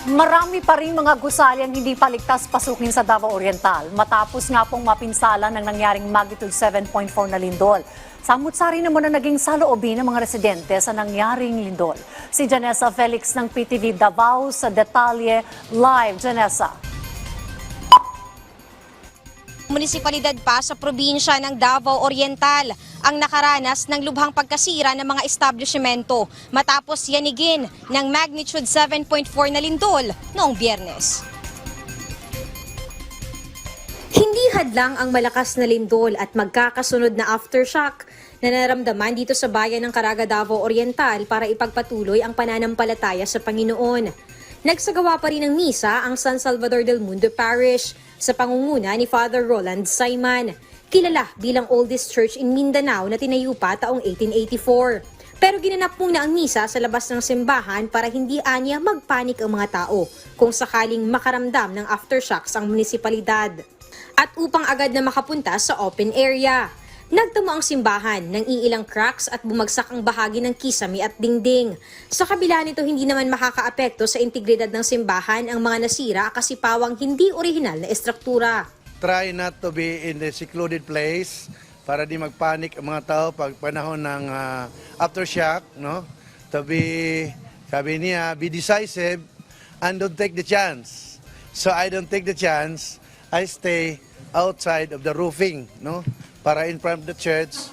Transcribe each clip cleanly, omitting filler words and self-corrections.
Marami pa rin mga gusali ang hindi paligtas pasukin sa Davao Oriental matapos nga pong mapinsala ng nangyaring magnitude 7.4 na lindol. Samut-sari naman na naging saloobin ng mga residente sa nangyaring lindol. Si Janessa Felix ng PTV Davao sa detalye live. Janessa. Munisipalidad pa sa probinsya ng Davao Oriental ang nakaranas ng lubhang pagkasira ng mga establishmento matapos yanigin ng magnitude 7.4 na lindol noong Biyernes. Hindi hadlang ang malakas na lindol at magkakasunod na aftershock na naramdaman dito sa bayan ng Caraga, Davao Oriental para ipagpatuloy ang pananampalataya sa Panginoon. Nagsagawa pa rin ng misa ang San Salvador del Mundo Parish sa pangunguna ni Father Roland Saiman, kilala bilang oldest church in Mindanao na tinayo pa taong 1884. Pero ginanap muna ang misa sa labas ng simbahan para hindi anya magpanik ang mga tao kung sakaling makaramdam ng aftershocks ang munisipalidad. At upang agad na makapunta sa open area, nagtamo ang simbahan ng iilang cracks at bumagsak ang bahagi ng kisame at dingding. Sa kabila nito, hindi naman makakaapekto sa integridad ng simbahan ang mga nasira kasi pawang hindi orihinal na estruktura. Try not to be in the secluded place para di magpanik ang mga tao pag panahon ng aftershock, no? To be, sabi niya, be decisive and don't take the chance. So I don't take the chance. I stay outside of the roofing, no? Para in front of the church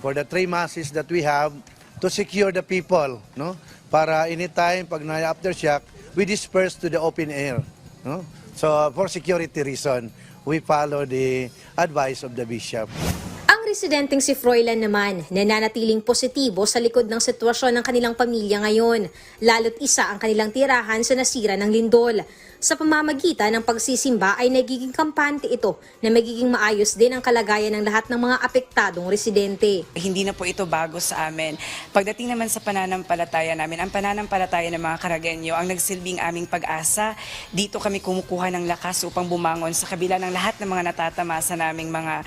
for the 3 masses that we have to secure the people, no? Para anytime pag na-aftershock, we disperse to the open air, no? So for security reason, we follow the advice of the bishop. Ang residenteng si Froilan naman, nananatiling positibo sa likod ng sitwasyon ng kanilang pamilya ngayon, lalo't isa ang kanilang tirahan sa nasira ng lindol. Sa pamamagitan ng pagsisimba ay nagiging kampante ito na magiging maayos din ang kalagayan ng lahat ng mga apektadong residente. Hindi na po ito bago sa amin. Pagdating naman sa pananampalataya namin, ang pananampalataya ng mga Caragueño ang nagsilbing aming pag-asa. Dito kami kumukuha ng lakas upang bumangon sa kabila ng lahat ng mga natatamasa naming mga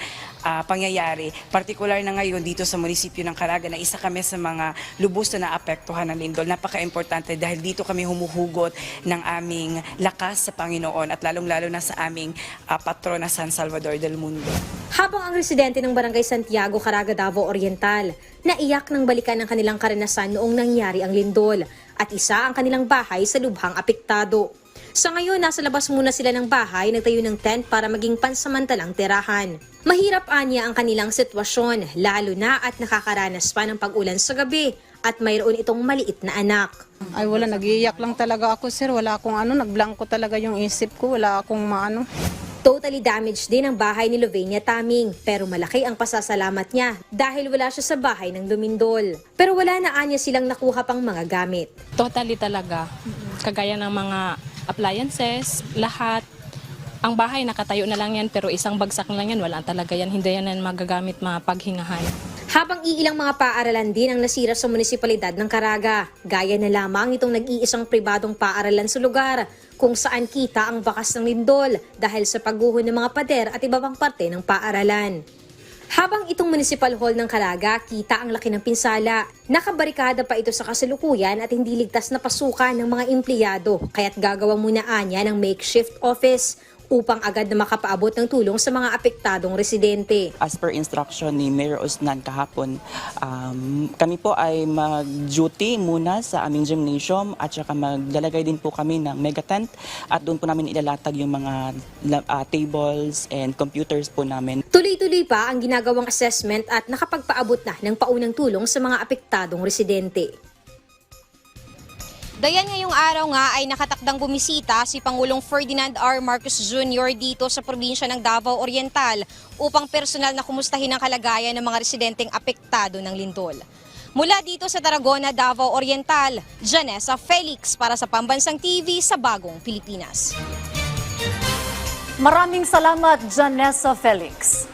pangyayari. Partikular na ngayon dito sa munisipyo ng Caraga na isa kami sa mga lubos na naapektuhan ng lindol. Napaka-importante dahil dito kami humuhugot ng aming lakas sa Panginoon at lalong-lalo na sa aming patron na San Salvador del Mundo. Habang ang residente ng Barangay Santiago, Caraga, Davao Oriental, naiyak ng balikan ng kanilang karanasan noong nangyari ang lindol at isa ang kanilang bahay sa lubhang apektado. Sa ngayon, nasa labas muna sila ng bahay, nagtayo ng tent para maging pansamantalang tirahan. Mahirap anya ang kanilang sitwasyon, lalo na at nakakaranas pa ng pag-ulan sa gabi at mayroon itong maliit na anak. Ay wala, nag-iiyak lang talaga ako sir, wala akong nagblanko talaga yung isip ko, wala akong maano. Totally damaged din ang bahay ni Lovenia Taming, pero malaki ang pasasalamat niya dahil wala siya sa bahay ng lumindol. Pero wala na anya silang nakuha pang mga gamit. Totally talaga, kagaya ng mga appliances, lahat. Ang bahay nakatayo na lang yan pero isang bagsak na lang yan, wala talaga yan, hindi yan magagamit mapaghingahan. Habang iilang mga paaralan din ang nasira sa munisipalidad ng Caraga, gaya na lamang itong nag-iisang pribadong paaralan sa lugar kung saan kita ang bakas ng lindol dahil sa pagguho ng mga pader at iba pang parte ng paaralan. Habang itong municipal hall ng Caraga, kita ang laki ng pinsala. Nakabarikada pa ito sa kasalukuyan at hindi ligtas na pasukan ng mga empleyado, kaya't gagawa muna anya ng makeshift office upang agad na makapaabot ng tulong sa mga apektadong residente. As per instruction ni Mayor Osnan kahapon, kami po ay mag-duty muna sa aming gymnasium at saka maglalagay din po kami ng mega tent at doon po namin ilalatag yung mga tables and computers po namin. Tuloy-tuloy pa ang ginagawang assessment at nakapagpaabot na ng paunang tulong sa mga apektadong residente. Dayan ngayong araw nga ay nakatakdang bumisita si Pangulong Ferdinand R. Marcos Jr. dito sa probinsya ng Davao Oriental upang personal na kumustahin ang kalagayan ng mga residenteng apektado ng lindol. Mula dito sa Tarragona, Davao Oriental, Janessa Felix para sa Pambansang TV sa Bagong Pilipinas. Maraming salamat, Janessa Felix.